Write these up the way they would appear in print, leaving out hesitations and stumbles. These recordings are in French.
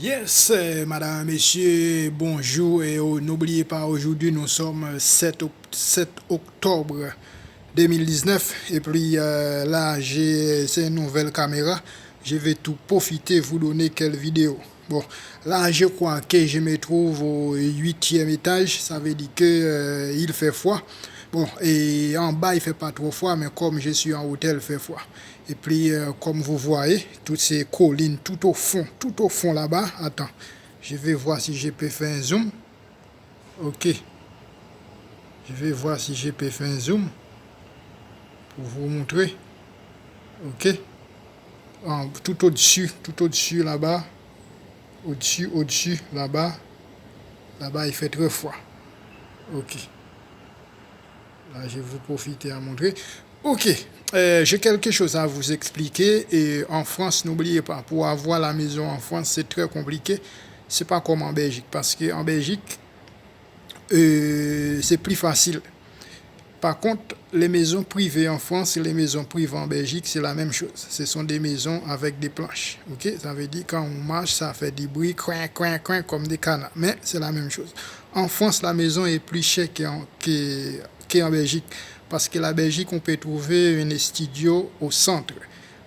Yes, madame, messieurs, bonjour et n'oubliez pas, aujourd'hui nous sommes 7 octobre 2019 et puis là c'est une nouvelle caméra, je vais tout profiter vous donner quelques vidéos. Bon, là je crois que je me trouve au 8e étage, ça veut dire que il fait froid. Bon, et en bas, il fait pas trop froid, mais comme je suis en hôtel, il fait froid. Et puis, comme vous voyez, toutes ces collines tout au fond là-bas. Attends, je vais voir si je peux faire un zoom. Ok, je vais voir si je peux faire un zoom pour vous montrer. Ok, tout au-dessus là-bas. Au-dessus, là-bas. Là-bas, il fait très froid. Ok. Là, je vais vous profiter à montrer. Ok, j'ai quelque chose à vous expliquer. Et en France, n'oubliez pas, pour avoir la maison en France, c'est très compliqué. C'est pas comme en Belgique. Parce qu'en Belgique, c'est plus facile. Par contre, les maisons privées en France et les maisons privées en Belgique, c'est la même chose. Ce sont des maisons avec des planches. Ok, ça veut dire quand on marche, ça fait des bruits, coin, coin, coin, comme des canards. Mais c'est la même chose. En France, la maison est plus chère qu'en Belgique. Parce que la Belgique, on peut trouver un studio au centre.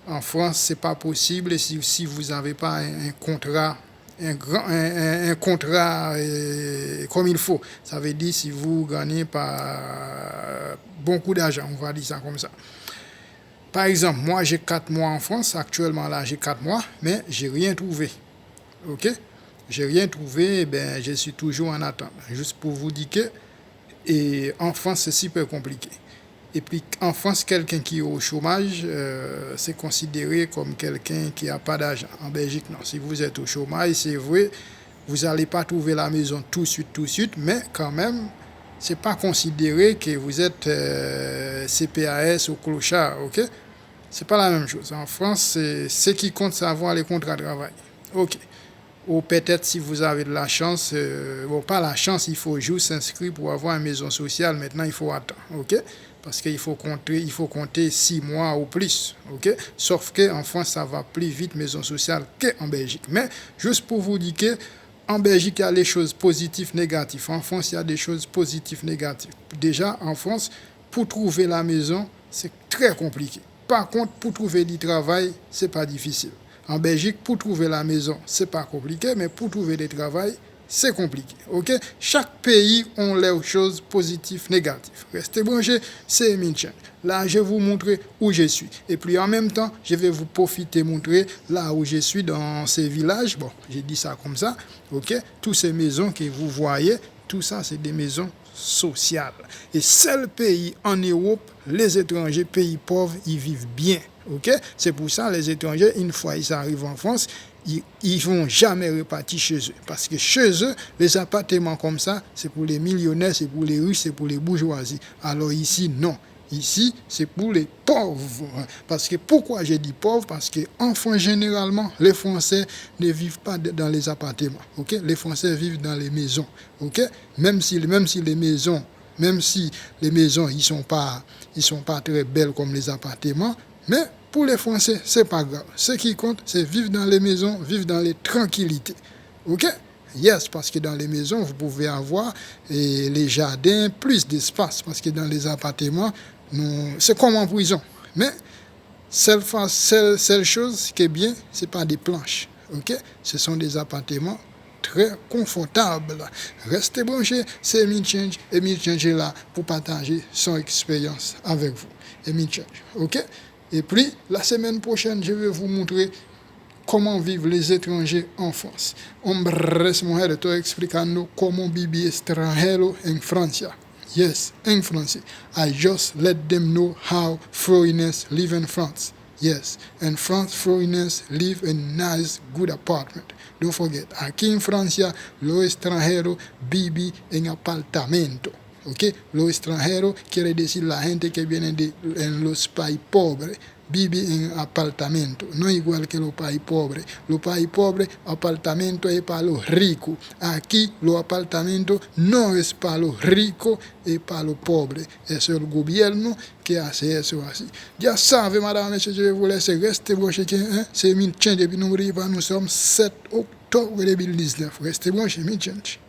En France, c'est pas possible si vous n'avez pas un contrat un contrat comme il faut. Ça veut dire si vous gagnez pas beaucoup d'argent, on va dire ça comme ça. Par exemple, moi j'ai 4 mois en France, actuellement là j'ai 4 mois, mais j'ai rien trouvé. Ok? J'ai rien trouvé, ben je suis toujours en attente. Juste pour vous dire que en France c'est super compliqué. Et puis en France, quelqu'un qui est au chômage, c'est considéré comme quelqu'un qui n'a pas d'argent. En Belgique, non. Si vous êtes au chômage, c'est vrai, vous n'allez pas trouver la maison tout de suite, mais quand même, c'est pas considéré que vous êtes CPAS ou clochard, ok? C'est pas la même chose. En France, ce qui compte, c'est avoir les contrats de travail. Ok. Ou peut-être si vous avez de la chance, bon, pas la chance, il faut juste s'inscrire pour avoir une maison sociale. Maintenant, il faut attendre, ok? Parce qu'il faut compter 6 mois ou plus, ok? Sauf qu'en France, ça va plus vite, maison sociale, qu'en Belgique. Mais juste pour vous dire que en Belgique, il y a les choses positives, négatives. En France, il y a des choses positives, négatives. Déjà, en France, pour trouver la maison, c'est très compliqué. Par contre, pour trouver du travail, c'est pas difficile. En Belgique, pour trouver la maison, c'est pas compliqué, mais pour trouver du travail, c'est compliqué. Ok? Chaque pays a leurs choses positives, négatives. Restez branchés, c'est Emin Chen. Là, je vais vous montrer où je suis. Et puis en même temps, je vais vous profiter montrer là où je suis dans ces villages. Bon, j'ai dit ça comme ça. Ok? Toutes ces maisons que vous voyez, tout ça, c'est des maisons sociales. Et seul pays en Europe, les étrangers, pays pauvres, ils vivent bien. Ok? C'est pour ça les étrangers, une fois ils arrivent en France, ils vont jamais repartir chez eux. Parce que chez eux, les appartements comme ça, c'est pour les millionnaires, c'est pour les riches, c'est pour les bourgeoisies. Alors ici, non. Ici, c'est pour les pauvres. Parce que pourquoi j'ai dit pauvres? Parce que enfin, généralement, les Français ne vivent pas dans les appartements. Ok? Les Français vivent dans les maisons. Ok? Même si les maisons, ils sont pas très belles comme les appartements, mais pour les Français, c'est pas grave. Ce qui compte, c'est vivre dans les maisons, vivre dans les tranquillités. Ok? Yes, parce que dans les maisons, vous pouvez avoir les jardins, plus d'espace. Parce que dans les appartements, c'est comme en prison. Mais seule chose qui est bien, c'est pas des planches. Ok? Ce sont des appartements très confortables. Restez branchés, c'est Emin Change. Emin Change est là pour partager son expérience avec vous. Emin Change. Ok? Et puis, la semaine prochaine, je vais vous montrer comment vivent les étrangers en France. Hombres, mujeres, estoy explicando cómo vivir extranjero en Francia. Yes, en France. I just let them know how foreigners live in France. Yes, in France, foreigners live in nice, good apartment. Don't forget, aquí en Francia, los extranjeros viven en apartamento. ¿Ok? Los extranjeros quiere decir la gente que viene en los países pobres, vive en apartamento, no igual que los países pobres. Los países pobres, apartamento es para los ricos. Aquí los apartamentos no es para los ricos, es para los pobres. Es el gobierno que hace eso así. Ya sabe, madame, je vais vous laisser rester, c'est Emin Chen, depuis nous sommes 7 octobre. Talk with 2019. Restez branchés, mes gens.